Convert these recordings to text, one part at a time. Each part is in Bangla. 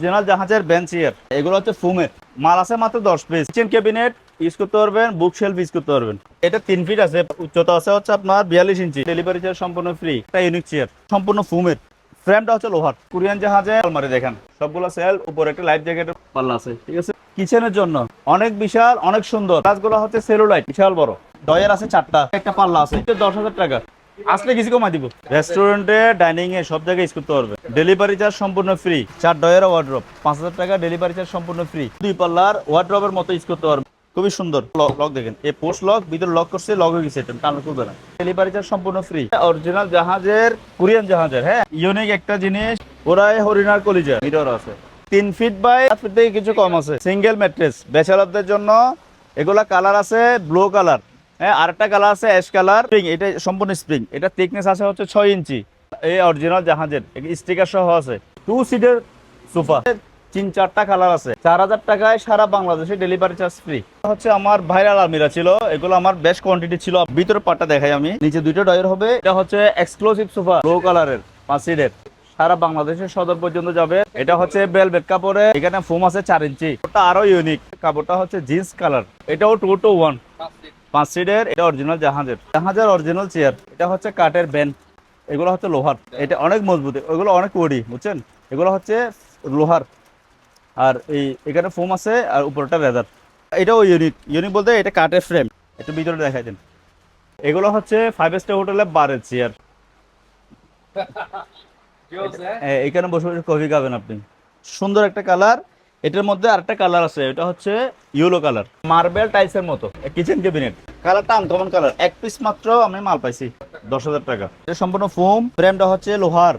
অরিজিনাল জাহাজের বেঞ্চ চেয়ার, এগুলো হচ্ছে ফুমের মাল আছে মাত্র 10 পিস। কিচেন ক্যাবিনেট ইউজ করতে পারবেন, বুক শেলফ ইউজ করতে পারবেন। এটা 3 ফিট আছে, উচ্চতা আছে হচ্ছে আপনার 42 ইঞ্চি। ডেলিভারি চার্জ সম্পূর্ণ ফ্রি। একটা ইউনিক চেয়ার সম্পূর্ণ ফুমের, ফ্রেমটা হচ্ছে লোহার। কোরিয়ান জাহাজে আলমারি দেখেন সবগুলো সেল, উপরে একটা লাইফ জ্যাকেটের পাল্লা আছে, ঠিক আছে। কিচেনের জন্য অনেক বিশাল, অনেক সুন্দর। কাজগুলো হচ্ছে সেলুলাইট, বিশাল বড়। ডয়ার আছে 4টা, একটা পাল্লা আছে। 10,000 টাকা আসলে কিছু কমাই দিব। রেস্টুরেন্টে, ডাইনিং এ সব জায়গায় ইউজ করতে পারবে। ডেলিভারি চার্জ সম্পূর্ণ ফ্রি। 4 ডয়ার ওয়ার্ড্রপ 5,000 টাকা, ডেলিভারি চার্জ সম্পূর্ণ ফ্রি। 2 পাল্লার ওয়ার্ড্রপের মতো ইউজ করতে পারবে। খুবই সুন্দর লক দেখেন, এই পোস্ট লক, ভিতরে লক করছে, লক হয়ে গেছে, এটা টানা খুলবে না। ডেলিভারি চার্জ সম্পূর্ণ ফ্রি। অরিজিনাল জাহাজের, কোরিয়ান জাহাজের, হ্যাঁ ইউনিক একটা জিনিস। ওরাই হরিণার কলিজা মিরর আছে। 3 ফিট বাই 7 ফিট থেকে কিছু কম আছে। সিঙ্গেল ম্যাট্রেস ব্যাচেলরদের জন্য। এগুলা কালার আছে ব্লু কালার, হ্যাঁ আরেকটা কালার আছে অ্যাশ কালার। স্প্রিং, এটা সম্পূর্ণ স্প্রিং। এটা থিকনেস আছে হচ্ছে 6 ইঞ্চি। এই অরিজিনাল জাহাজের স্টিকার সহ আছে। 2 সিটের সোফা, 3-4টা কালার আছে। 4,000 টাকায় সারা বাংলাদেশে ডেলিভারি চার্জ ফ্রি। হচ্ছে আমার ভাইরাল আলমিরা ছিল, এগুলো আমার বেশ কোয়ান্টিটি ছিল। ভিতরের পাটটা দেখাই আমি, নিচে 2টা ডয়ার হবে। এটা হচ্ছে এক্সক্লুসিভ সোফা, ব্লু কালারের 5 সিটের, সারা বাংলাদেশের সদর পর্যন্ত যাবে। এটা হচ্ছে বেলভেট কাপড়ে, এখানে ফোম আছে 4 ইঞ্চি। ওটা আরো ইউনিক, কাপড়টা হচ্ছে জিন্স কালার। এটাও 2-to-1 5 সিটের। এটা অরিজিনাল জাহাজের, জাহাজের অরিজিনাল চেয়ার। এটা হচ্ছে কাঠের বেঞ্চ, এগুলো হচ্ছে লোহার। এটা অনেক মজবুত, ওগুলো অনেক ওডি, বুঝছেন। এগুলো হচ্ছে লোহার, আর এই এখানে ফোম আছে, আর উপরটা লেদার। এটাও ইউনিক, ইউনিক বলতে এটা কাঠের ফ্রেম। একটু ভিতরে দেখাই দেন। এগুলো হচ্ছে 5 স্টার হোটেলে বারের চেয়ার। এখানে বসে বসে কফি খাবেন আপনি। সুন্দর একটা কালার। এটার মধ্যে আরেকটা কালার আছে, এটা হচ্ছে ইয়েলো কালার, মার্বেল টাইলসের মতো। কিচেন ক্যাবিনেট কালারটা আনকমন কালার। 1 পিস মাত্র আমি মাল পাইছি 10,000 টাকা। এটা সম্পূর্ণ ফোম, ফ্রেমটা হচ্ছে লোহার,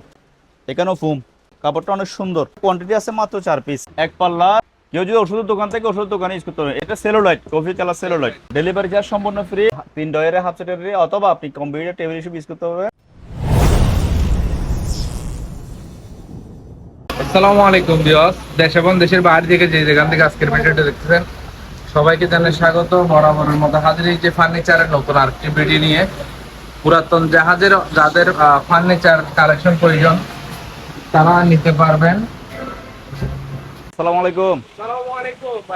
এখানেও ফোম। কাপড়টা অনেক সুন্দর। কোয়ান্টিটি আছে মাত্র 4 পিস। এক পাল্লা। কেউ যদি ওষুধের দোকান থেকে ওষুধের দোকানে ইউজ করতে হবে। এটা cellulite, coffee colour cellulite. Delivery charge সম্পূর্ণ ফ্রি। 3 ডয়ারে হাফ সেটের, অথবা আপনি কম্পিউটার টেবিল হিসেবে ইউজ করতে হবে। আসসালামু আলাইকুম ভিউয়ার্স, দেশ এবং দেশের বাইরে থেকে যে যেখান থেকে আজকের ভিডিওটা দেখতেছেন সবাইকে জানাই স্বাগত। বরাবরের মতো হাজির হয়েছে ফার্নিচারের নতুন আরেকটি ভিডিও নিয়ে। পুরাতন জাহাজের যাদের ফার্নিচার কালেকশন প্রয়োজন তারা নিতে পারবেন। আসসালামু আলাইকুম।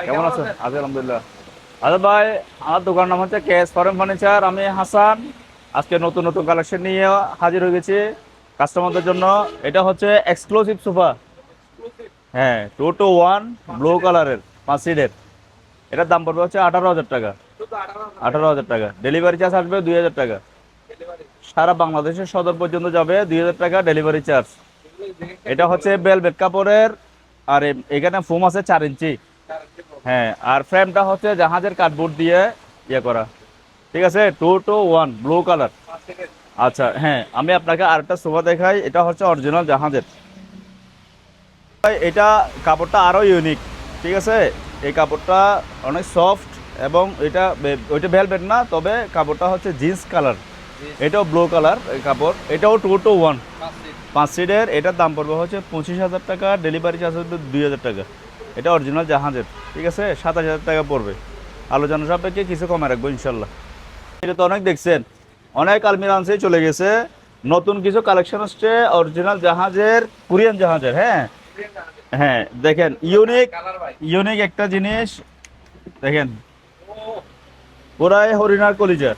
কেমন আছেন? আছি আলহামদুলিল্লাহ। আচ্ছা ভাই, আমার দোকান নাম হচ্ছে কেএস ফরেন ফার্নিচার। আমি হাসান। আজকে নতুন নতুন কালেকশন নিয়ে হাজির হয়ে গেছি কাস্টমারদের জন্য। এটা হচ্ছে এক্সক্লুসিভ সোফা, হ্যাঁ 2-to-1 ব্লু কালারের 5 সিটের। এটার দাম পড়বে হচ্ছে 18,000 টাকা। 18,000 টাকা। ডেলিভারি চার্জ আসবে 2,000 টাকা। সারা বাংলাদেশের সদর পর্যন্ত যাবে 2,000 টাকা ডেলিভারি চার্জ। এটা হচ্ছে বেলভেট কাপড়ের, আর এখানে ফোম আছে 4 ইঞ্চি। হ্যাঁ, আর ফ্রেমটা হচ্ছে জাহাজের কার্ডবোর্ড দিয়ে ইয়ে করা, ঠিক আছে। 2-to-1 blue colour. আচ্ছা হ্যাঁ, আমি আপনাকে আরেকটা সোফা দেখাই। এটা হচ্ছে অরিজিনাল জাহাজের। এটা কাপড়টা আরো ইউনিক, ঠিক আছে। এই কাপড়টা অনেক সফট, এবং এটা ওইটা ভেলভেট না, তবে কাপড়টা হচ্ছে জিন্স কালার। এটাও ব্লু কালার এই কাপড়। এটাও 2-to-1 5 সিটের। এটার দাম পড়বে হচ্ছে 25,000 টাকা। ডেলিভারি চার্জ হচ্ছে 2,000 টাকা। এটা অরিজিনাল জাহাজের, ঠিক আছে। 27,000 টাকা পড়বে। আলোচনা সাপেক্ষে কিছু কমে রাখবো ইনশাল্লাহ। এটা তো অনেক দেখছেন, অনেক আলমিরা আনছেই চলে গেছে। নতুন কিছু কালেকশন আসছে অরিজিনাল জাহাজের, কোরিয়ান জাহাজের। হ্যাঁ হ্যাঁ, দেখেন ইউনিক, ইউনিক একটা জিনিস দেখেন। পুরাই হরিণার কলিজা,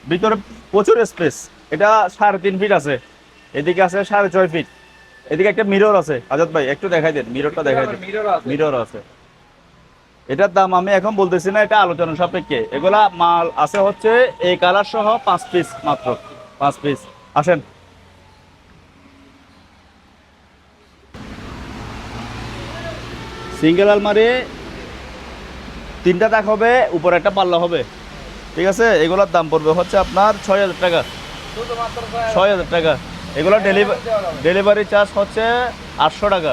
ভিতরে প্রচুর স্পেস। এটা 3.5 ফিট আছে, এদিকে আছে 6.5 ফিট। এদিকে একটা মিরর আছে। আজাদ ভাই একটু দেখাই দেন, মিররটা দেখাই দেন। মিরর আছে। এটার দাম আমি এখন বলতেছি না, এটা আলোচনা সাপেক্ষে। এগুলা মাল আছে হচ্ছে এই কালার সহ 5 পিস মাত্র, 5 পিস। আসেন। সিঙ্গেল আলমারি 3টা তাক হবে, উপরে একটা পাল্লা হবে, ঠিক আছে। এগুলোর দাম পড়বে হচ্ছে আপনার 6,000 টাকা। 6,000 টাকা। এগুলো ডেলিভারি চার্জ হচ্ছে 800 টাকা।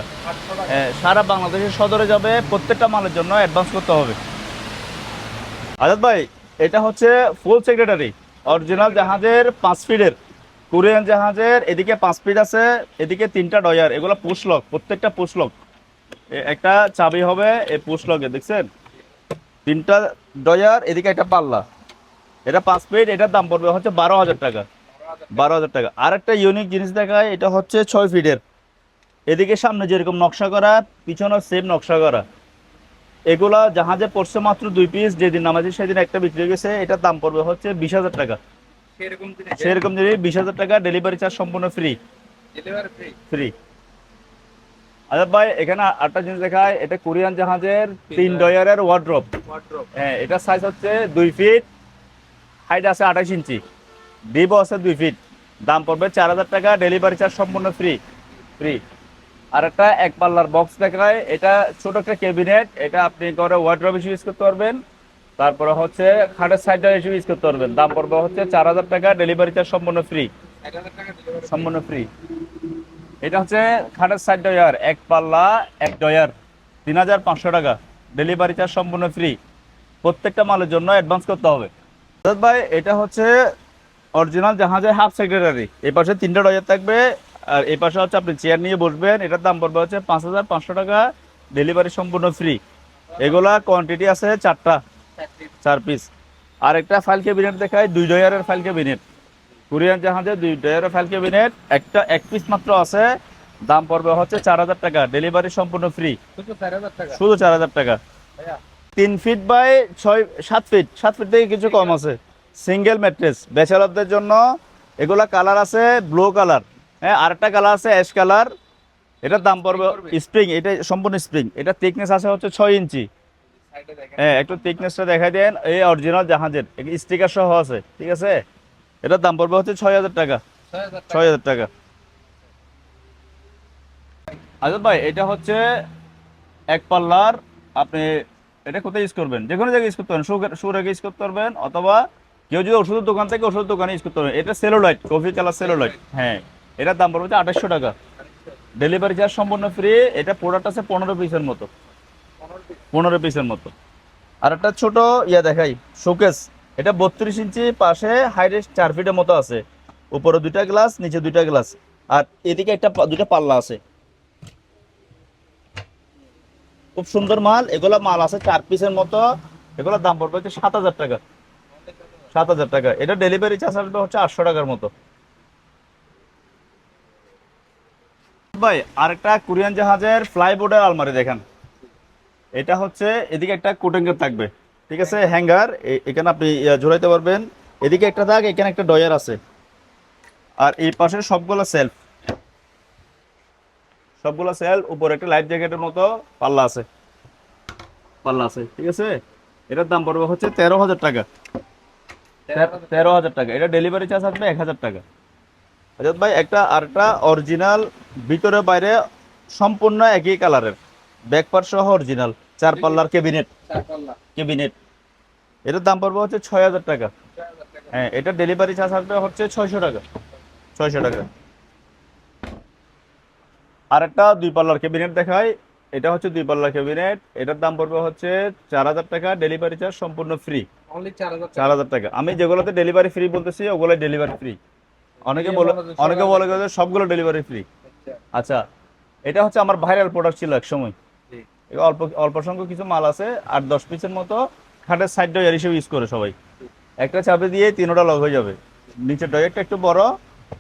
সারা বাংলাদেশের সদরে যাবে। প্রত্যেকটা মালের জন্য অ্যাডভান্স করতে হবে। আজাদ ভাই, এটা হচ্ছে ফুল সেক্রেটারি, অরিজিনাল জাহাজের 5 ফিটের, কোরিয়ান জাহাজের। এদিকে 5 ফিট আছে, এদিকে 3টা ডয়ার। এগুলো পুশ লক, প্রত্যেকটা পুশ লক। একটা চাবি হবে এই পুশ লকে, দেখছেন। 3টা ডয়ার, এদিকে একটা পাল্লা। এটা 5 ফিট। এটার দাম পড়বে হচ্ছে 12,000 টাকা। 12,000 টাকা। আর একটা ইউনিক জিনিস দেখায়, এটা হচ্ছে 6 ফিটের, এদিকে সামনে যেরকম নকশা করা, পিছনে সেম নকশা করা। এগুলা জাহাজে পড়ছে মাত্র 2 পিস, যেদিন নামাজি সেদিন একটা বিক্রি হয়ে গেছে। এটার দাম পড়বে হচ্ছে 20,000 টাকা। সেরকম জিনিস 20,000 টাকা, ডেলিভারি চার্জ সম্পূর্ণ ফ্রি। ফ্রি। আচ্ছা ভাই, এখানে আরেকটা জিনিস দেখায়, এটা কোরিয়ান জাহাজের 3 ডয়ারের ওয়ার্ড্রপ। হ্যাঁ, এটা সাইজ হচ্ছে 2 ফিট, হাইট আছে 28 ইঞ্চি, ডিপ আছে 2 ফিট। দাম পড়বে 4,000 টাকা, ডেলিভারি চার্জ সম্পূর্ণ ফ্রি। ফ্রি। আর একটা এক পাল্লার বক্স দেখায়, এটা ছোট একটা ক্যাবিনেট, এটা আপনি করে ওয়ার্ড্রপ হিসেবে ইউজ করতে পারবেন। তারপরে হচ্ছে খাটের সাইডটা হিসেবে ইউজ করতে পারবেন। দাম পড়বে হচ্ছে 4,000 টাকা, ডেলিভারি চার্জ সম্পূর্ণ ফ্রি। সম্পূর্ণ ফ্রি। এটা হচ্ছে খাটের সাইড ডয়ার, এক পাল্লা এক ডয়ার, 3,500 টাকা, ডেলিভারি চার্জ সম্পূর্ণ ফ্রি। প্রত্যেকটা মালের জন্য অ্যাডভান্স করতে হবে। ভাই, এটা হচ্ছে অরিজিনাল জাহাজের হাফ সেক্রেটারি। এই পাশে 3টা ডয়ার থাকবে, আর এই পাশে হচ্ছে আপনি চেয়ার নিয়ে বসবেন। এটার দাম পড়বে হচ্ছে 5,500 টাকা, ডেলিভারি সম্পূর্ণ ফ্রি। এগুলা কোয়ান্টিটি আছে 4 পিস। আর একটা ফাইল ক্যাবিনেট দেখায়, 2 ডয়ারের ফাইল ক্যাবিনেট। কোরিয়ান জাহাজে 2 ডয়ারের ফাইল ক্যাবিনেট, একটা এক পিস মাত্র আছে। দাম পড়বে হচ্ছে 4,000 টাকা, ডেলিভারি সম্পূর্ণ ফ্রি। শুধু 4,000 টাকা। 3 ফিট বাই 7 ফিট, 7 ফিট থেকে কিছু কম আছে। সিঙ্গেল ম্যাট্রেস ব্যাচেলরদের জন্য। এগুলা কালার আছে ব্লু কালার, হ্যাঁ, আরেকটা কালার আছে অ্যাশ কালার। এটার দাম পড়বে স্প্রিং, এটা সম্পূর্ণ স্প্রিং। এটা থিকনেস আছে হচ্ছে 6 ইঞ্চি। হ্যাঁ, একটু থিকনেসটা দেখাই দেন। এই অরিজিনাল জাহাজের স্টিকার সহ আছে, ঠিক আছে। এটার দাম পড়বে হচ্ছে 6,000 টাকা। 6,000 টাকা। আচ্ছা ভাই, এটা হচ্ছে এক পাল্লার। আপনি এটা কোথায় ইউজ করবেন? যে কোনো জায়গায় ইউজ করতে পারেন। সুরাগে ইউজ করতে পারবেন, অথবা কেউ যদি ওষুধের দোকান থেকে ওষুধের দোকানে ইউজ করতে পারবেন। এটা সেলুলাইট, কফি কালার সেলুলাইট। হ্যাঁ, এটার দাম পড়বে 2,800 টাকা, ডেলিভারি চার্জ সম্পূর্ণ ফ্রি। এটা প্রোডাক্ট আছে 15 পিসের মতো। 15 পিসের মতো। আর একটা ছোট দেখাই, শোকেস। এটা 32 ইঞ্চি, পাশে হাইট 4 ফিটের মতো আছে। উপরে 2টা গ্লাস, নিচে 2টা গ্লাস, আর এদিকে একটা 2টা পাল্লা আছে। খুব সুন্দর মাল। এগুলা মাল আছে 4 পিসের মতো। এগুলোর দাম পড়বে হচ্ছে 7,000 টাকা। 7,000 টাকা। এটা ডেলিভারি চার্জ আসবে হচ্ছে 800 টাকার মতো। ভাই, আরেকটা কোরিয়ান জাহাজের ফ্লাইবোর্ডের আলমারি দেখেন। এটা হচ্ছে এদিকে একটা কোটেঙ্গার থাকবে, ঠিক আছে, হ্যাঙ্গার। এখানে আপনি ঝুলাইতে পারবেন। এদিকে একটা থাক, এখানে একটা ডয়ার আছে। আর এই পাশে সবগুলো সেলফ, সবগুলো সেলফ। উপরে একটা লাইফ জ্যাকেটের মতো পাল্লা আছে, পাল্লা আছে, ঠিক আছে। এটার দাম পড়বে হচ্ছে 13,000 টাকা। 13,000 টাকা। এটা ডেলিভারি চার্জ আসবে 1,000 টাকা। আজাদ ভাই, আরেকটা অরিজিনাল, ভিতরে বাইরে সম্পূর্ণ একই কালারের, ব্যাকপার সহ অরিজিনাল 4 পাল্লার ক্যাবিনেট। ক্যাবিনেট। এটার দাম পড়বে হচ্ছে 6,000 টাকা। হ্যাঁ, এটা ডেলিভারি চার্জ আসবে হচ্ছে 600 টাকা। 600 টাকা। আর একটা 2 পাল্লার ক্যাবিনেট দেখাই। এটা হচ্ছে 2 পাল্লার ক্যাবিনেট। এটার দাম পড়বে হচ্ছে 4,000 টাকা, ডেলিভারি চার্জ সম্পূর্ণ ফ্রি। 4,000 টাকা। আমি যেগুলোতে ডেলিভারি ফ্রি বলতেছি, ওগুলো ডেলিভারি ফ্রি। অনেকে বলে যে সবগুলো ডেলিভারি ফ্রি। আচ্ছা, এটা হচ্ছে আমার ভাইরাল প্রোডাক্ট ছিল এক সময়। অল্প অল্প সংখ্যক কিছু মাল আছে, 8-10 পিসের মতো। খাটের সাইড ডয়ার হিসেবে ইউজ করে সবাই। একটা চাবি দিয়ে 3টা লক হয়ে যাবে। নিচের ডয়ারটা একটু বড়।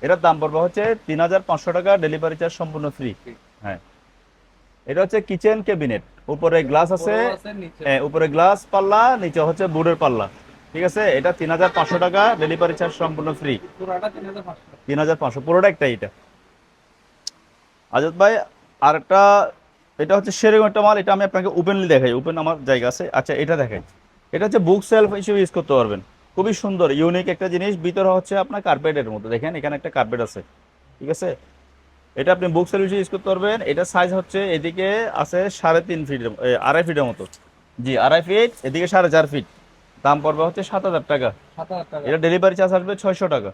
এটার দাম পড়বে হচ্ছে 3,500 টাকা, ডেলিভারি চার্জ সম্পূর্ণ ফ্রি। হ্যাঁ, এটা হচ্ছে কিচেন ক্যাবিনেট। উপরে গ্লাস আছে, হ্যাঁ, উপরে গ্লাস পাল্লা, নিচে হচ্ছে বোর্ডের পাল্লা, ঠিক আছে। এটা 3,500 টাকা, ডেলিভারি চার্জ সম্পূর্ণ ফ্রি। 3,500 পুরোটা একটাই এটা। আজাদ ভাই, আরেকটা, এটা হচ্ছে সেরকম একটা মাল। এটা আমি আপনাকে ওপেনলি দেখাই, ওপেন আমার জায়গা আছে। আচ্ছা, এটা দেখাই। এটা হচ্ছে বুক সেলফ হিসেবে ইউজ করতে পারবেন। খুবই সুন্দর ইউনিক একটা জিনিস। ভিতরে হচ্ছে আপনার কার্পেটের মতো, দেখেন এখানে একটা কার্পেট আছে, ঠিক আছে। এটা আপনি বুক সেলফ হিসেবে ইউজ করতে পারবেন। এটা সাইজ হচ্ছে এদিকে আছে 3.5 ফিট, 2.5 ফিটের মতো। জি, 2.5 ফিট, এদিকে 4.5 ফিট। দাম পড়বে হচ্ছে 7,000 টাকা। এটা ডেলিভারি চার্জ আসবে 600 টাকা,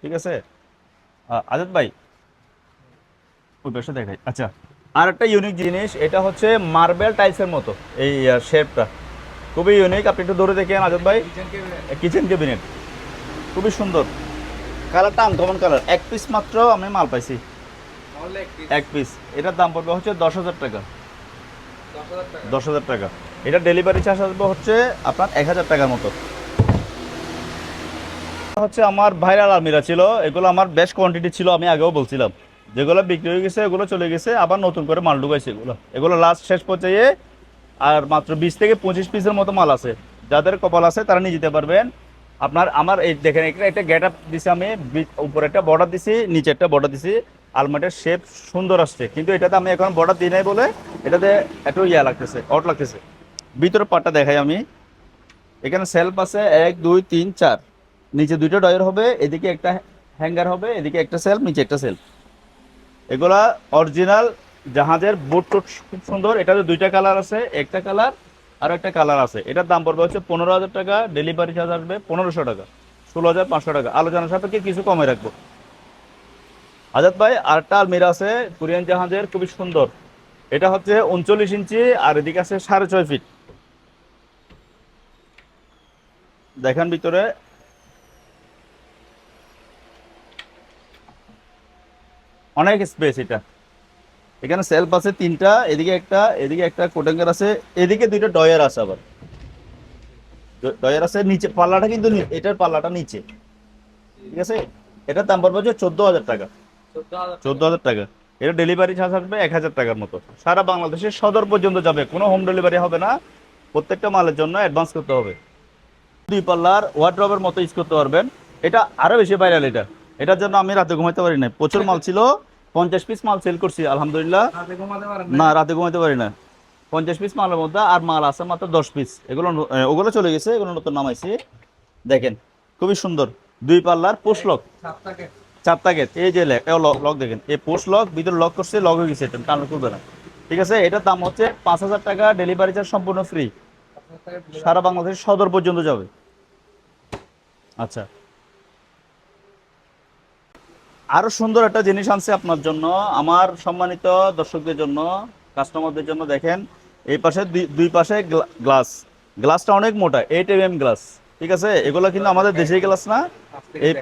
ঠিক আছে। আজাদ ভাই, ওই পাশে দেখাই। আচ্ছা, আর একটা ইউনিক জিনিস, এটা হচ্ছে মার্বেল টাইলসের মতো এই শেপটা, খুবই ইউনিক। আপনি একটু দূরে দেখেন আজাদ ভাই। কিচেন ক্যাবিনেট খুবই সুন্দর, কালারটা আনকমন কালার। এক পিস মাত্র আমি মাল পাইছি, এক পিস। এটার দাম পড়বে হচ্ছে 10,000 টাকা। 10,000 টাকা। এটা ডেলিভারি চার্জ আসবে হচ্ছে আপনার 1,000 টাকার মতো। হচ্ছে আমার ভাইরাল আলমিরা ছিল। এগুলো আমার বেশ কোয়ান্টিটি ছিল, আমি আগেও বলছিলাম। যেগুলো বিক্রি হয়ে গেছে এগুলো চলে গেছে, আবার নতুন করে মাল ঢুকাইছে এগুলো। এগুলো লাস্ট শেষ পর্যায়ে আর মাত্র 20 থেকে 25 পিসের মতো মাল আছে। যাদের কপাল আছে তারা নিয়ে যেতে পারবেন। আপনার আমার এই দেখেন এখানে একটা গেট আপ দিছি আমি, উপরে একটা বর্ডার দিছি, নিচে একটা বর্ডার দিছি। আলমারিটার শেপ সুন্দর আসছে, কিন্তু এটাতে আমি এখন বর্ডার দিই নাই বলে এটাতে একটু ইয়া লাগতেছে, অট লাগতেছে। ভিতরের পার্টটা দেখাই আমি। এখানে সেলফ আছে 1 2 3 4, নিচে দুইটা ডয়ার হবে, এদিকে একটা হ্যাঙ্গার হবে, এদিকে একটা সেলফ, নিচে একটা সেলফ। এগুলা অরিজিনাল জাহাজের বোট টোট খুব সুন্দর। এটাতে দুইটা কালার আছে, একটা কালার আর একটা কালার আছে। এটার দাম পড়বে হচ্ছে 15,000 টাকা, ডেলিভারি চার্জ আসবে 1500 টাকা, 16,500 টাকা। আলোচনা সাপেক্ষে কিছু কমে রাখবো। আজাদ ভাই আরেকটা আলমিরা আছে কোরিয়ান জাহাজের, খুবই সুন্দর। এটা হচ্ছে 39 ইঞ্চি আর এদিকে আছে 6.5 ফিট। দেখেন ভিতরে অনেক স্পেস। এটা এখানে সেলফ আছে তিনটা, এদিকে একটা কোটেঙ্গার আছে, এদিকে দুইটা ডয়ার আছে। আবার ডয়ার আছে নিচে, পাল্লাটা কিন্তু এটার পাল্লাটা নিচে, ঠিক আছে। এটার দাম পড়বে হচ্ছে 14,000 টাকা, 14,000 টাকা। এটা ডেলিভারি চার্জ আসবে 1,000 টাকার মতো। সারা বাংলাদেশের সদর পর্যন্ত যাবে, কোনো হোম ডেলিভারি হবে না। প্রত্যেকটা মালের জন্য অ্যাডভান্স করতে হবে। 2 পাল্লার ওয়ার্ড্রবের মতো ইউজ করতে পারবেন। এটা আরো বেশি ভাইরাল। এটার জন্য আমি রাতে ঘুমাইতে পারি না, প্রচুর মাল ছিল। 50 পিস মাল সেল করছি আলহামদুলিল্লাহ। না, রাতে ঘুমাইতে পারি না। 50 পিস মালের মধ্যে আর মাল আছে মাত্র 10 পিস। ওগুলো চলে গেছে, এগুলো নতুন নামাইছি। দেখেন খুবই সুন্দর 2 পাল্লার পোস্ট লক, 4টা গেট। এই যে লক দেখেন, এই পোস্ট লক, ভিতরে লক করছে, লক হয়ে গেছে, এটা টানো খুলবে না, ঠিক আছে। এটার দাম হচ্ছে 5,000 টাকা, ডেলিভারি চার্জ সম্পূর্ণ ফ্রি, সারা বাংলাদেশ সদর পর্যন্ত যাবে। আচ্ছা, আরো সুন্দর একটা জিনিস আনছে আপনার জন্য, আমার সম্মানিত দর্শকদের জন্য, কাস্টমারদের জন্য। দেখেন এই পাশে দুই পাশে গ্লাসটা অনেক মোটা, 8 mm গ্লাস, ঠিক আছে। এগুলো কিন্তু আমাদের দেশি গ্লাস না, এই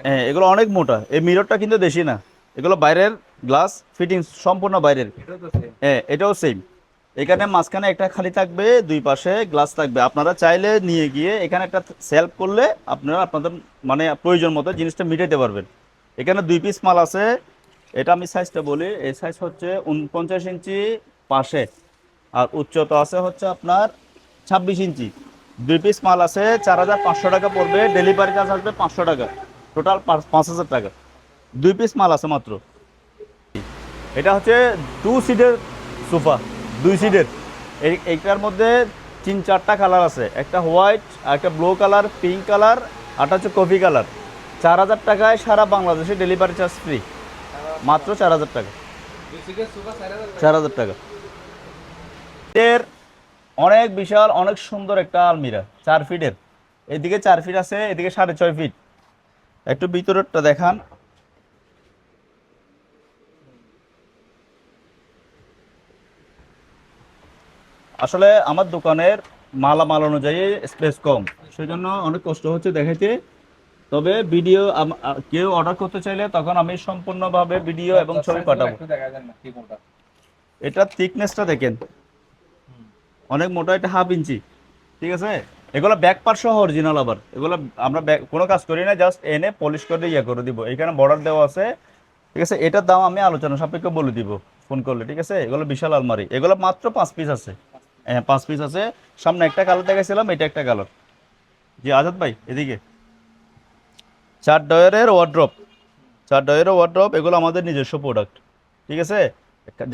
হ্যাঁ এগুলো অনেক মোটা। এই মিররটা কিন্তু দেশি না, এগুলো বাইরের গ্লাস, ফিটিং সম্পূর্ণ বাইরের। হ্যাঁ এটাও সেম। এখানে মাঝখানে একটা খালি থাকবে, দুই পাশে গ্লাস থাকবে। আপনারা চাইলে নিয়ে গিয়ে এখানে একটা সেলফ করলে আপনারা আপনাদের মানে প্রয়োজন মতো জিনিসটা মিটাইতে পারবেন। এখানে 2 পিস মাল আছে। এটা আমি সাইজটা বলি, এই সাইজ হচ্ছে 49 ইঞ্চি পাশে, আর উচ্চতা আছে হচ্ছে আপনার 26 ইঞ্চি। 2 পিস মাল আছে, 4,500 টাকা পড়বে, ডেলিভারি চার্জ আসবে 500 টাকা, টোটাল 5,000 টাকা। 2 পিস মাল আছে মাত্র। এটা হচ্ছে 2 সিটের সোফা, 2 সিটের। এইটার মধ্যে 3 4টা কালার আছে, একটা হোয়াইট, একটা ব্লু কালার, পিঙ্ক কালার, আর হচ্ছে কফি কালার। 4,000 টাকায় সারা বাংলাদেশে ডেলিভারি চার্জ ফ্রি, মাত্র 4,000 টাকা, 4,000 টাকা। এর অনেক বিশাল, অনেক সুন্দর একটা আলমিরা, 4 ফিটের। এদিকে 4 ফিট আছে, এদিকে 6.5 ফিট। একটু ভিতরেরটা দেখান। আসলে আমার দোকানের মালামাল অনুযায়ী স্পেস কম, সেজন্য অনেক কষ্ট হচ্ছে দেখাইতে। তবে ভিডিও কেউ অর্ডার করতে চাইলে তখন আমি সম্পূর্ণভাবে ভিডিও এবং ছবি পাঠাবো। এটা থিকনেসটা দেখেন, অনেক মোটা, এটা 1/2 ইঞ্চি, ঠিক আছে। এগুলো ব্যাক পার্ট সহ অরিজিনাল। আবার এগুলো আমরা কোনো কাজ করি না, জাস্ট এনে পলিশ করে ইয়ে করে দিব। এখানে বর্ডার দেওয়া আছে, ঠিক আছে। এটার দাম আমি আলোচনা সাপেক্ষে বলে দিব ফোন করলে, ঠিক আছে। এগুলো বিশাল আলমারি, এগুলো মাত্র 5 পিস আছে। হ্যাঁ 5 পিস আছে। সামনে একটা কালার দেখাইছিলাম, এটা একটা কালার। জি আজাদ ভাই এদিকে 4 ডয়ারের ওয়ার্ড্রপ, এগুলো আমাদের নিজস্ব প্রোডাক্ট, ঠিক আছে।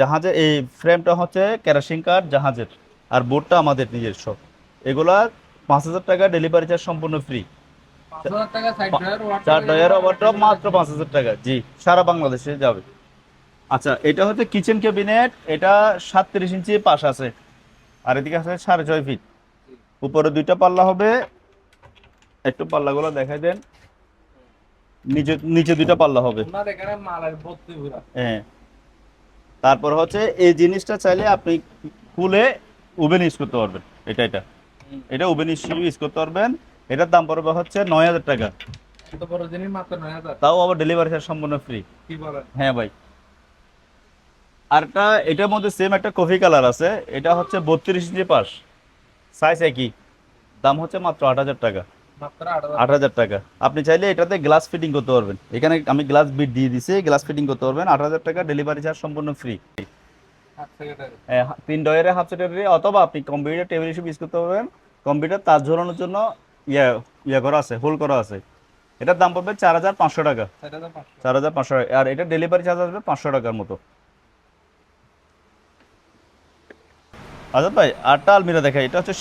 জাহাজে এই ফ্রেমটা হচ্ছে কেরোসিন কাঠ জাহাজের, আর বোর্ডটা আমাদের নিজস্ব। এগুলা 5,000 টাকা, ডেলিভারি চার্জ সম্পূর্ণ ফ্রি। 4 ডয়ারের ওয়ার্ড্রপ মাত্র 5,000 টাকা, জি সারা বাংলাদেশে যাবে। আচ্ছা, এটা হচ্ছে কিচেন ক্যাবিনেট। এটা 37 ইঞ্চি পাশ আছে, আর এদিকে আছে 6.5 ফিট। উপরে 2টা পাল্লা হবে, একটু পাল্লাগুলো দেখাই দেন। নিচে নিচে 2টা পাল্লা হবে, হ্যাঁ। তারপর হচ্ছে এই জিনিসটা চাইলে আপনি খুলে ওভেন ইউজ করতে পারবেন। এটা ওভেন ইউজ করতে পারবেন। এটার দাম পড়বে হচ্ছে 9,000 টাকা, তাও আবার ডেলিভারি চার্জ সম্পূর্ণ ফ্রি। হ্যাঁ ভাই। আরটা এটার মধ্যে সেম একটা কফি কালার আছে, এটা হচ্ছে 32 ইঞ্চি পাশ, সাইজ একই, দাম হচ্ছে মাত্র 8,000 টাকা, মাত্র 8,000 টাকা। আপনি চাইলে এটাতে গ্লাস ফিটিং করতে পারবেন, এখানে আমি গ্লাস বিট দিয়ে দিছি, গ্লাস ফিটিং করতে পারবেন। 8,000 টাকা, ডেলিভারি চার্জ সম্পূর্ণ ফ্রি। 3 ডয়ারে হাফ সেটারি, অথবা আপনি কম্পিউটার টেবিল হিসেবে ইউজ করতে পারবেন। কম্পিউটার তার ঝোলানোর জন্য ইয়া ইয়া করা আছে, হোল করা আছে। এটার দাম পড়বে 4,500 টাকা। 4,500 টাকা, আর এটা ডেলিভারি চার্জ আসবে 500 টাকার মতো। আচ্ছা ভাই, আটটা আলমিরা দেখাই। এটা হচ্ছে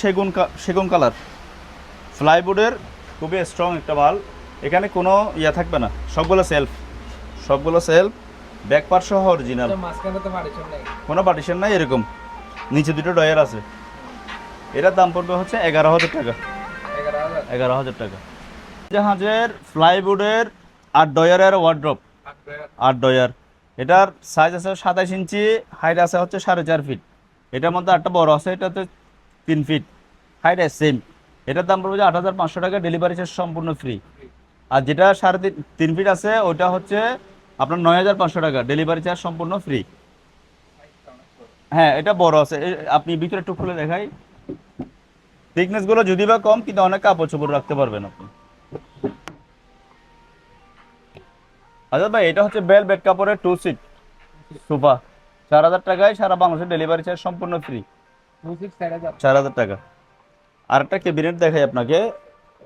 সেগুন কালার, ফ্লাইবোর্ডের, খুবই স্ট্রং একটা মাল। এখানে কোনো ইয়া থাকবে না, সবগুলো সেলফ, ব্যাক পার্ট সহ অরিজিনাল, কোনো পার্টিশন নাই। এরকম নিচে দুটো ডয়ার আছে। এটার দাম পড়বে হচ্ছে 11,000 টাকা। 11,000 টাকা। জাহাজের ফ্লাইবোর্ডের 8 ডয়ারের ওয়ার্ড্রপ, 8 ডয়ার। এটার সাইজ আছে 27 ইঞ্চি, হাইট আছে হচ্ছে 4.5 ফিট। এটার মধ্যে একটা বড় আছে, এটা হচ্ছে 3 ফিট, হাইট সেম। এটার দাম পড়বে 8,500 টাকা, ডেলিভারি চার্জ সম্পূর্ণ ফ্রি। আর যেটা 3.5 ফিট আছে ওইটা হচ্ছে আপনার 9,500 টাকা, ডেলিভারি চার্জ সম্পূর্ণ ফ্রি। হ্যাঁ, এটা বড় আছে। আপনি ভিতরে একটু খুলে দেখাই। থিকনেস গুলো যদি বা কম, কিন্তু অনেক কাপড় চোপড় রাখতে পারবেন আপনি। আচ্ছা ভাই, এটা হচ্ছে বেল বেড কাপড়ের 2 সিট সোফা, 4,000 টাকায়, সারা বাংলাদেশের ডেলিভারি চার্জ সম্পূর্ণ ফ্রি। 4,000 টাকা। আর একটা ক্যাবিনেট দেখাই আপনাকে।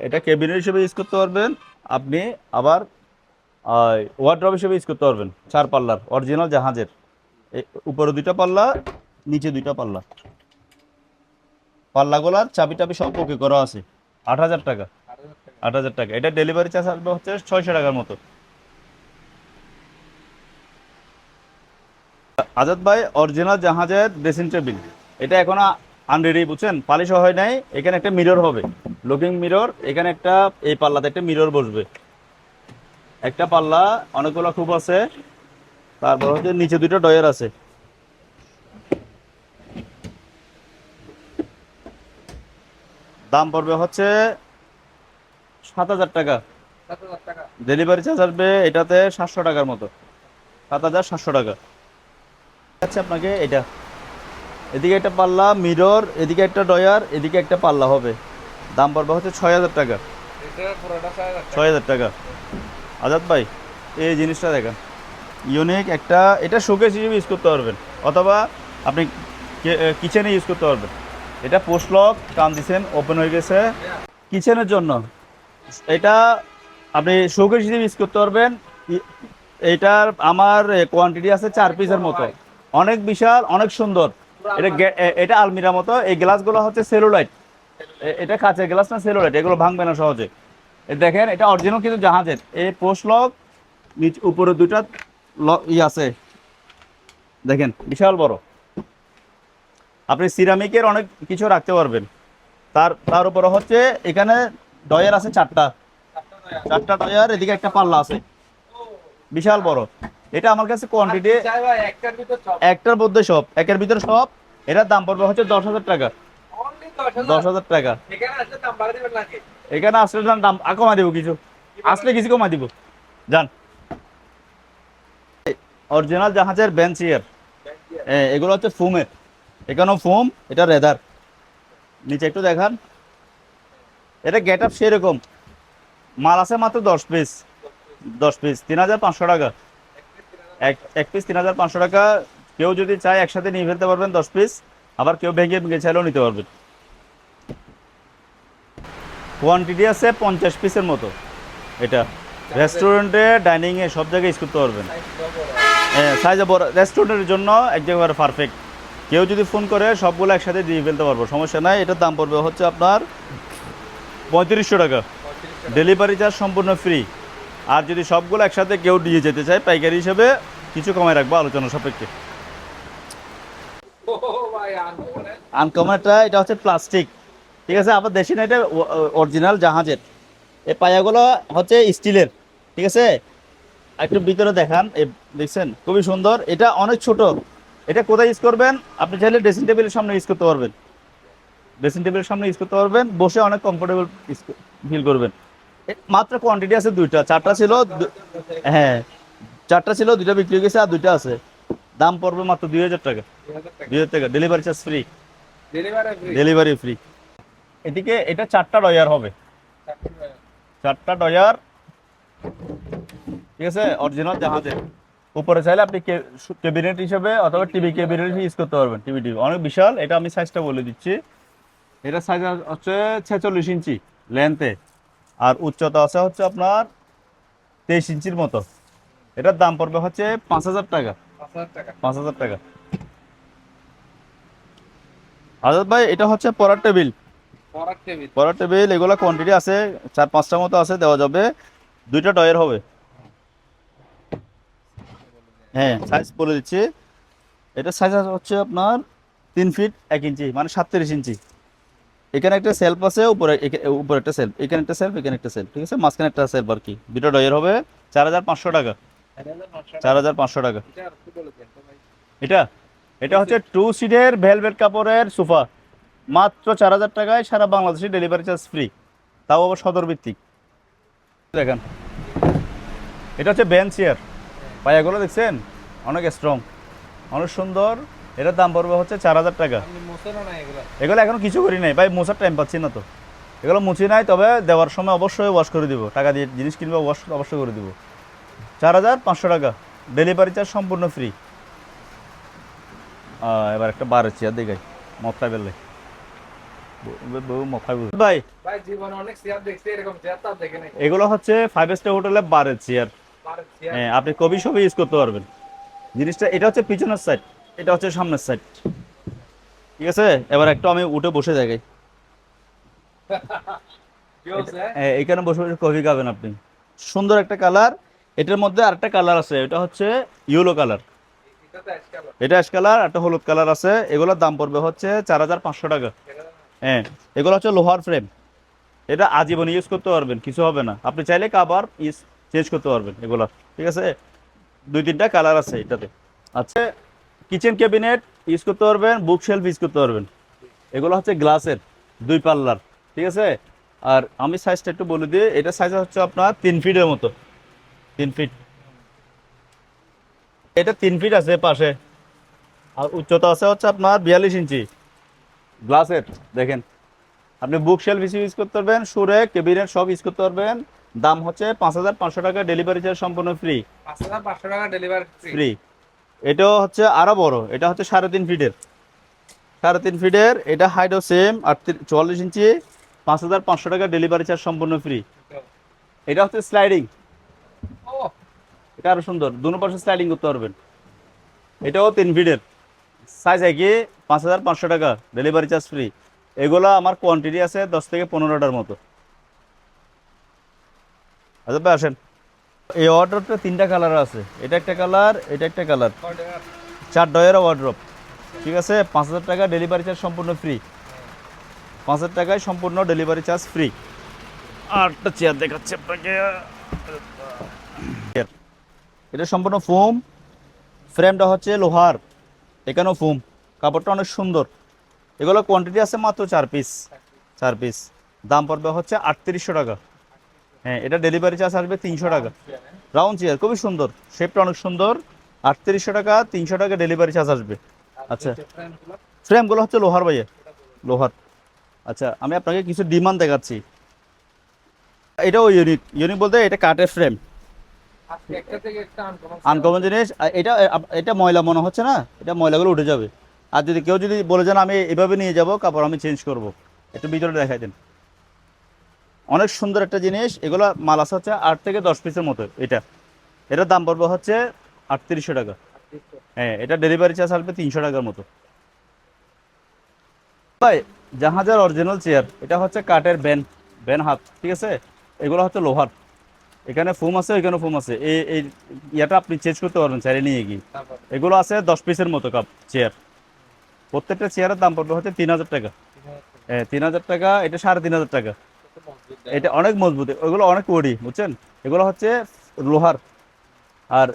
এটা ক্যাবিনেট হিসেবে ইউজ করতে পারবেন আপনি, আবার ওয়ার্ড্রপ হিসেবে ইউজ করতে পারবেন। 4 পাল্লার অরিজিনাল জাহাজের, উপরে 2টা পাল্লা, নিচে 2টা পাল্লা। পাল্লাগুলার চাবি টাবি সব ওকে করা আছে। 8,000 টাকা। 8,000 টাকা। এটা ডেলিভারি চার্জ আসবে হচ্ছে 600 টাকার মতো। আজাদ ভাই, অরিজিনাল জাহাজের ড্রেসিং টেবিল, এটা এখনো আনরেডি, বুঝছেন, পালিশ হয় নাই। এখানে একটা মিরর হবে, লুকিং মিরর। এখানে একটা, এই পাল্লাতে একটা মিরর বসবে। একটা পাল্লা, অনেকগুলো খুব আছে। তারপর হচ্ছে নিচে 2টা ডয়ার আছে। দাম পড়বে হচ্ছে 7,000 টাকা, ডেলিভারি চার্জ আসবে এটাতে 700 টাকার মতো। 7,700 টাকা। আচ্ছা, আপনাকে এটা, এদিকে একটা পাল্লা, মিরর, এদিকে একটা ডয়ার, এদিকে একটা পাল্লা হবে। দাম পড়বে হচ্ছে 6,000 টাকা। 6,000 টাকা। আজাদ ভাই, এই জিনিসটা দেখেন, ইউনিক একটা। এটা শোকেস হিসেবে ইউজ করতে পারবেন, অথবা আপনি কিচেনে ইউজ করতে পারবেন। এটা পোস্ট লক, টান দিচ্ছেন, ওপেন হয়ে গেছে। কিচেনের জন্য এটা আপনি শোকেস হিসেবে ইউজ করতে পারবেন। এটার আমার কোয়ান্টিটি আছে 4 পিসের মতো, অনেক বিশাল, অনেক সুন্দর। এটা আলমিরা মতো। এই গ্লাসগুলো হচ্ছে সেলুলাইট, এটা কাঁচের গ্লাস না, সেলুলাইট, এগুলো ভাঙবে না সহজে। দেখেন, এটা অরিজিনাল কিন্তু জাহাজের। এই পোস্ট লক, উপরে 2টা আছে, দেখেন, বিশাল বড়। আপনি সিরামিকের অনেক কিছু রাখতে পারবেন। তার উপরে হচ্ছে এখানে ডয়ার আছে 4টা ডয়ার, এদিকে একটা পাল্লা আছে, বিশাল বড়। এটা আমার কাছে কোয়ান্টিটি একটার মধ্যে সব, একের ভিতরে সব। এটার দাম পড়বে হচ্ছে 10,000 টাকা। 10,000 টাকা। এখানে আসলে দাম কমা দিব, কিছু আসলে কিছু কমা দিব। যান, অরিজিনাল জাহাজের বেঞ্চ চেয়ার, এগুলো হচ্ছে ফোমের। এখানেও ফোম, এটা লেদার। নিচে একটু দেখান। এটা গেট আপ সেরকম, মাল আছে মাত্র 10 পিস। 10 পিস 3,500 টাকা। এক পিস 3,500 টাকা। কেউ যদি চায় একসাথে নিয়ে ফেলতে পারবেন 10 পিস, আবার কেউ ভেঙে ভেঙে চাইলেও নিতে পারবেন। কোয়ান্টিটি আছে 50 পিসের মতো। এটা রেস্টুরেন্টে, ডাইনিংয়ে, সব জায়গায় ইউজ করতে পারবেন। হ্যাঁ, সাইজে বড়, রেস্টুরেন্টের জন্য একবারে পারফেক্ট। কেউ যদি ফোন করে সবগুলো একসাথে দিয়ে ফেলতে পারবো, সমস্যা নাই। এটার দাম পড়বে হচ্ছে আপনার 3500 টাকা, ডেলিভারি চার্জ সম্পূর্ণ ফ্রি। আর যদি সবগুলো একসাথে কেউ দিয়ে যেতে চায় পাইকারি হিসেবে, কিছু কমায় রাখবো আলোচনা সাপেক্ষে। আনকমনটা, এটা হচ্ছে প্লাস্টিক, ঠিক আছে। আবার দেশি না, এটা অরিজিনাল জাহাজের। এই পায়াগুলো হচ্ছে স্টিলের, ঠিক আছে। একটু ভিতরে দেখান, দেখছেন, খুবই সুন্দর। এটা অনেক ছোট। এটা কোথায় ইউজ করবেন? আপনি চাইলে ড্রেসিং টেবিলের সামনে ইউজ করতে পারবেন। ড্রেসিং টেবিলের সামনে ইউজ করতে পারবেন, বসে অনেক কমফোর্টেবল ফিল করবেন। মাত্র কোয়ান্টিটি আছে 2টা, 4টা ছিল। হ্যাঁ, 4টা ছিল, 2টা বিক্রি হয়ে গেছে, আর 2টা আছে। দাম পড়বে মাত্র 2,000 টাকা। 2,000 টাকা, delivery charge free. Delivery free. এদিকে এটা 4টা ডয়ার হবে। 4টা ডয়ার, ঠিক আছে, অরিজিনাল জাহাজের। উপরে চাইলে আপনি ক্যাবিনেট হিসেবে অথবা টিভি ক্যাবিনেট ইউজ করতে পারবেন। টিভি অনেক বিশাল। এটা আমি সাইজটা বলে দিচ্ছি। এটা সাইজ হচ্ছে 46 ইঞ্চি লেন্থে, আর উচ্চতা আছে হচ্ছে আপনার 23 ইঞ্চির মতো। এটার দাম পড়বে হচ্ছে 5,000 টাকা। 5,000 টাকা। আজাদ ভাই, এটা হচ্ছে পড়ার টেবিল। পড়ার টেবিল এগুলো কোয়ান্টিটি আছে 4-5টা মতো আছে, দেওয়া যাবে। 2টা ডয়ের হবে। হ্যাঁ, সাইজ বলে দিচ্ছি। এটা সাইজ হচ্ছে আপনার 3 ফিট 1 ইঞ্চি, মানে 37 ইঞ্চি। এখানে একটা সেলফ আছে, উপরে উপরে একটা সেলফ, এখানে একটা সেলফ, এখানে একটা সেলফ, ঠিক আছে, মাঝখানে একটা সেলফ আর কি। 2টা ডয়ের হবে 4,500 টাকা। 4,500 টাকা। এটা এটা হচ্ছে 2 সিটের ভেলভেট কাপড়ের সোফা, মাত্র 4,000 টাকায় সারা বাংলাদেশে ডেলিভারি চার্জ ফ্রি, তাও আবার সদর ভিত্তিক। দেখেন, এটা হচ্ছে বেঞ্চ চেয়ার। পায়াগুলো দেখছেন, অনেক স্ট্রং, অনেক সুন্দর। এটার দাম পড়বে হচ্ছে 4,000 টাকা। এগুলো এখনো কিছু করি নাই ভাই, মোছার টাইম পাচ্ছি না তো। এগুলো মুছি নাই, তবে দেওয়ার সময় অবশ্যই ওয়াশ করে দিব। টাকা দিয়ে জিনিস কিনবে, ওয়াশ অবশ্যই করে দিব। 4,500 টাকা, ডেলিভারি চার্জ সম্পূর্ণ ফ্রি। এবার একটা বারের চেয়ার দেখাই, মক্কা বেললে ভাই। এগুলো হচ্ছে 5 স্টার হোটেলে বারের চেয়ার। হ্যাঁ, আপনি কবি সবই ইউজ করতে পারবেন জিনিসটা। এটা হচ্ছে পিছনের সাইড, এটা হচ্ছে সামনের সাইড, ঠিক আছে। এবার একটু আমি উঠে বসে দেখাই। এখানে বসে বসে কফি খাবেন আপনি। সুন্দর একটা কালার। এটার মধ্যে আরেকটা কালার আছে, এটা হচ্ছে ইয়েলো কালার। এটা অ্যাশ কালার, একটা হলুদ কালার আছে। এগুলোর দাম পড়বে হচ্ছে 4,500 টাকা। হ্যাঁ, এগুলো হচ্ছে লোহার ফ্রেম। এটা আজীবন ইউজ করতে পারবেন, কিছু হবে না। আপনি চাইলে কাভার চেঞ্জ করতে পারবেন এগুলো, ঠিক আছে। 2-3টা কালার আছে এটাতে। আচ্ছা, কিচেন ক্যাবিনেট ইউজ করতে পারবেন, বুক শেলফ ইউজ করতে পারবেন। এগুলো হচ্ছে গ্লাসের 2 পাল্লার, ঠিক আছে। আর আমি সাইজটা একটু বলে দিই। এটা সাইজ হচ্ছে আপনার 3 ফিটের মতো, 3 ফিট। এটা 3 ফিট আছে পাশে, আর উচ্চতা আছে হচ্ছে আপনার 42 ইঞ্চি গ্লাসের। দেখেন, আপনি বুক শেলফ ইউজ করতে পারবেন, সুরে ক্যাবিনেট সব ইউজ করতে পারবেন। দাম হচ্ছে 5,500 টাকা, ডেলিভারি চার্জ সম্পূর্ণ ফ্রি। 5,500 টাকা ডেলিভারি ফ্রি। এটাও হচ্ছে আরো বড়, এটা হচ্ছে 3.5 ফিটের। 3.5 ফিটের, এটা হাইটও সেম 44 ইঞ্চি। 5,500 টাকা, ডেলিভারি চার্জ সম্পূর্ণ ফ্রি। এটা হচ্ছে স্লাইডিং। এটা আরো সুন্দর, দুনো পাশে স্লাইডিং করতে পারবেন। এটাও 3 ফিটের, সাইজ একই। 5,500 টাকা, ডেলিভারি চার্জ ফ্রি। এগুলো আমার কোয়ান্টিটি আছে 10 থেকে 15টার মতো। আচ্ছা ভাই, আসেন। এই ওয়ার্ড্রপটা 3টা কালার আছে, এটা একটা কালার, এটা একটা কালার। 4 ডয়ের ওয়ার্ড্রপ, ঠিক আছে। 5,000 টাকা, ডেলিভারি চার্জ সম্পূর্ণ ফ্রি। 5,000 টাকায় সম্পূর্ণ ডেলিভারি চার্জ ফ্রি। আর একটা চেয়ার দেখাচ্ছি আপনাকে। এটা সম্পূর্ণ ফোম, ফ্রেমটা হচ্ছে লোহার, এখানেও ফোম, কাপড়টা অনেক সুন্দর। এগুলো কোয়ান্টিটি আছে মাত্র 4 পিস। 4 পিস, দাম পড়বে হচ্ছে 3,800 টাকা। হ্যাঁ, এটা ডেলিভারি চার্জ আসবে 300 টাকা। রাউন্ড চেয়ার, খুবই সুন্দর, শেপটা অনেক সুন্দর। 3,800 টাকা, 300 টাকা ডেলিভারি চার্জ আসবে। আচ্ছা, ফ্রেমগুলো হচ্ছে লোহার ভাইয়া, লোহার। আচ্ছা, আমি আপনাকে কিছু ডিমান্ড দেখাচ্ছি। এটাও ইউনিক। ইউনিক বলতে এটা কাঠের ফ্রেম, আনকমন জিনিস। এটা এটা ময়লা মনে হচ্ছে না, এটা ময়লাগুলো উঠে যাবে। আর যদি কেউ যদি বলে যান আমি এভাবে নিয়ে যাব, কাপড় আমি চেঞ্জ করব, একটু ভিতরে দেখাই দেন। অনেক সুন্দর একটা জিনিস। এগুলো মাল আছে হচ্ছে 8 থেকে 10 পিসের মতো। এটার দাম পড়বে হচ্ছে 3,800 টাকা। হ্যাঁ, এটা ডেলিভারি চার্জ আসবে 300 টাকার মতো। ভাই, জাহাজের অরিজিনাল চেয়ার। এটা হচ্ছে কাঠের ব্যান হাত, ঠিক আছে। এগুলো হচ্ছে লোহার, এখানে ফোম আছে, এখানে ফোম আছে। এই ইয়াটা আপনি চেঞ্জ করতে পারবেন চাইলে নিয়ে গিয়ে। এগুলো আছে 10 পিসের মতো কাপ চেয়ার। প্রত্যেকটা চেয়ারের দাম পড়বে হচ্ছে 3,000 টাকা। 3,000 টাকা। এটা 3,500 টাকা। এটা অনেক মজবুত, ওইগুলো অনেক ওডি, বুঝছেন। এগুলো হচ্ছে লোহার, আর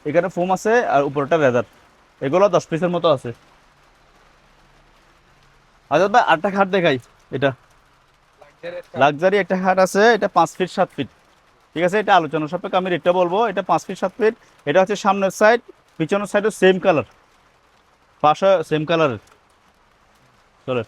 এখানে ফোম আছে, আর উপরটা লেদার। এগুলো 10 পিসের মতো আছে। আচ্ছা ভাই, আটটা খাট দেখাই। এটা লাক্সারি একটা খাট আছে, এটা 5 ফিট 7 ফিট, ঠিক আছে। এটা আলোচনা সাপেক্ষে আমি রেটটা বলবো। এটা 5 ফিট 7 ফিট। এটা হচ্ছে সামনের সাইড, পিছনের সাইডও সেম কালার, পাশে সেম কালারের। চলে